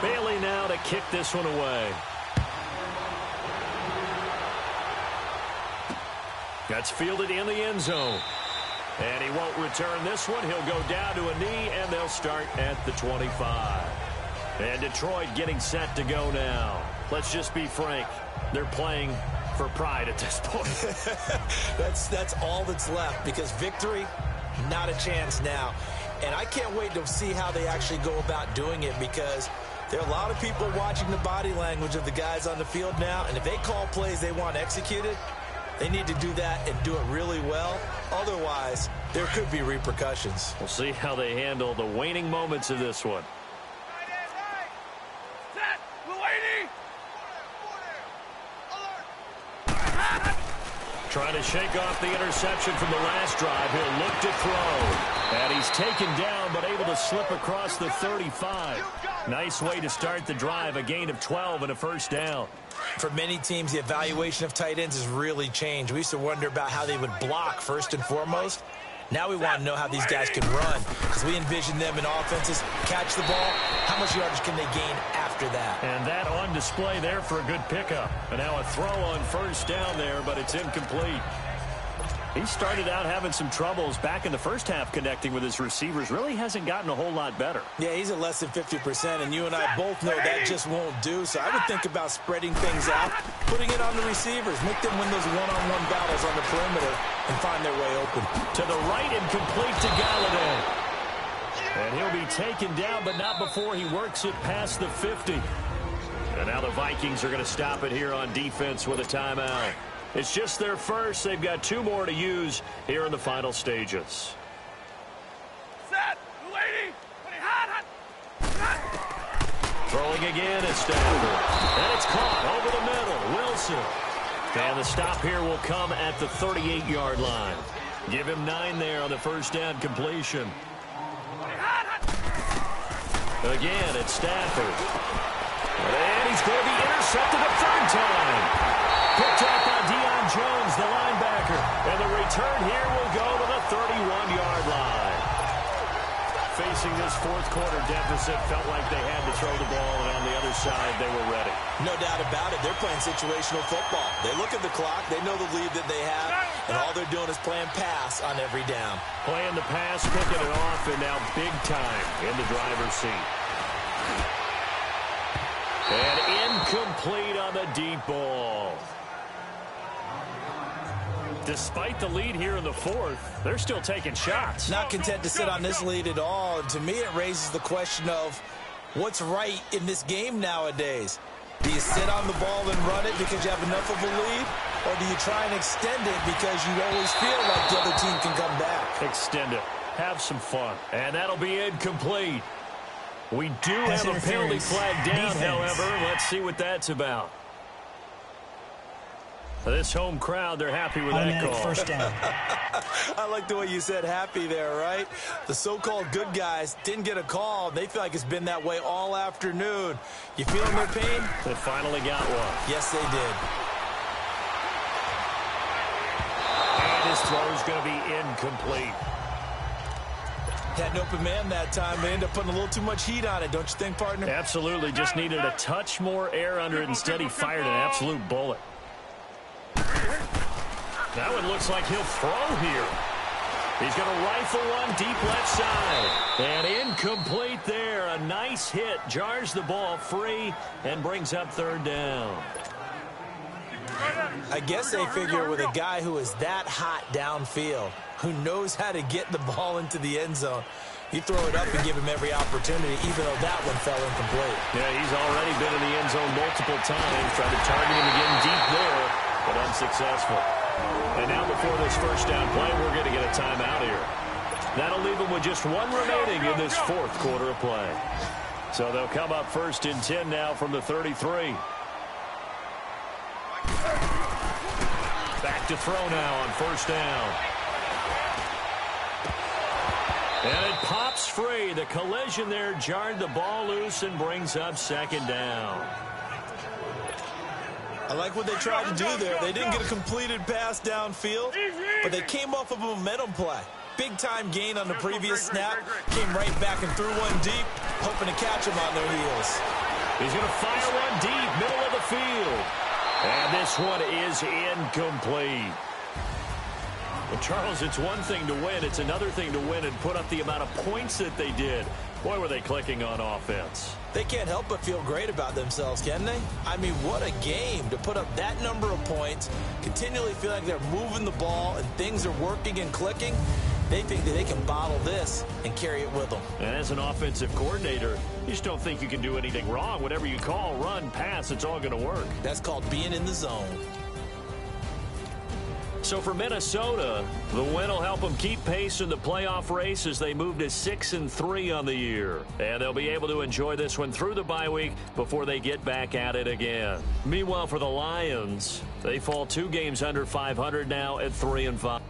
Bailey now to kick this one away. That's fielded in the end zone. And he won't return this one. He'll go down to a knee, and they'll start at the 25. And Detroit getting set to go now. Let's just be frank. They're playing for pride at this point. That's all that's left, because victory, not a chance now. And I can't wait to see how they actually go about doing it, because there are a lot of people watching the body language of the guys on the field now, and if they call plays they want executed, they need to do that and do it really well. Otherwise, there could be repercussions. We'll see how they handle the waning moments of this one. Trying to shake off the interception from the last drive. He'll look to throw. And he's taken down, but able to slip across the 35. Nice way to start the drive. A gain of 12 and a first down. For many teams, the evaluation of tight ends has really changed. We used to wonder about how they would block first and foremost. Now we want to know how these guys can run, because we envision them in offenses catch the ball. How much yardage can they gain after that? And that on display there for a good pickup. And now a throw on first down there, but it's incomplete. He started out having some troubles back in the first half connecting with his receivers. Really hasn't gotten a whole lot better. Yeah, he's at less than 50%, and you and I both know that just won't do. So I would think about spreading things out, putting it on the receivers, make them win those one-on-one battles on the perimeter and find their way open. To the right and complete to Galladay. And he'll be taken down, but not before he works it past the 50. And now the Vikings are going to stop it here on defense with a timeout. It's just their first. They've got 2 more to use here in the final stages. Set, lady, Throwing again is Stafford. And it's caught over the middle. Wilson. And the stop here will come at the 38-yard line. Give him 9 there on the first down completion. Again, it's Stafford. And he's going to be intercepted a third time. Picked up by Deion Jones, the linebacker. And the return here will go to the 31-yard line. Facing this fourth quarter deficit, felt like they had to throw the ball, and on the other side, they were ready. No doubt about it. They're playing situational football. They look at the clock. They know the lead that they have, and all they're doing is playing pass on every down. Playing the pass, picking it off, and now big time in the driver's seat. And incomplete on the deep ball. Despite the lead here in the fourth, they're still taking shots. Not content to sit on this lead at all. And to me, it raises the question of what's right in this game nowadays. Do you sit on the ball and run it because you have enough of a lead? Or do you try and extend it because you always feel like the other team can come back? Extend it. Have some fun. And that'll be incomplete. We do have a penalty flag down, however. Let's see what that's about. This home crowd, they're happy with that call. First down. I like the way you said happy there, right? The so-called good guys didn't get a call. They feel like it's been that way all afternoon. You feeling their pain? They finally got one. Yes, they did. And his throw is going to be incomplete. Had an open man that time. They ended up putting a little too much heat on it, don't you think, partner? Absolutely. Just needed a touch more air under it. Instead, he fired an absolute bullet. That one looks like he'll throw here. He's going to rifle one deep left side. And incomplete there. A nice hit. Jars the ball free and brings up third down. I guess they figure with a guy who is that hot downfield, who knows how to get the ball into the end zone, you throw it up and give him every opportunity, even though that one fell incomplete. Yeah, he's already been in the end zone multiple times. Tried to target him again deep there, but unsuccessful. And now before this first down play, we're going to get a timeout here. That'll leave them with just 1 remaining in this fourth quarter of play. So they'll come up first and 10 now from the 33. Back to throw now on first down. And it pops free. The collision there jarred the ball loose and brings up second down. I like what they tried to do there. They didn't get a completed pass downfield, but they came off of a momentum play. Big-time gain on the previous snap. Came right back and threw one deep, hoping to catch them on their heels. He's going to fire one deep, middle of the field. And this one is incomplete. Well, Charles, it's one thing to win. It's another thing to win and put up the amount of points that they did. Boy, were they clicking on offense. They can't help but feel great about themselves, can they? I mean, what a game to put up that number of points, continually feel like they're moving the ball and things are working and clicking. They think that they can bottle this and carry it with them. And as an offensive coordinator, you just don't think you can do anything wrong. Whatever you call, run, pass, it's all going to work. That's called being in the zone. So So for Minnesota, the win will help them keep pace in the playoff race as they move to 6-3 on the year. And they'll be able to enjoy this one through the bye week before they get back at it again. Meanwhile, for the Lions, they fall 2 games under 500 now at 3-5.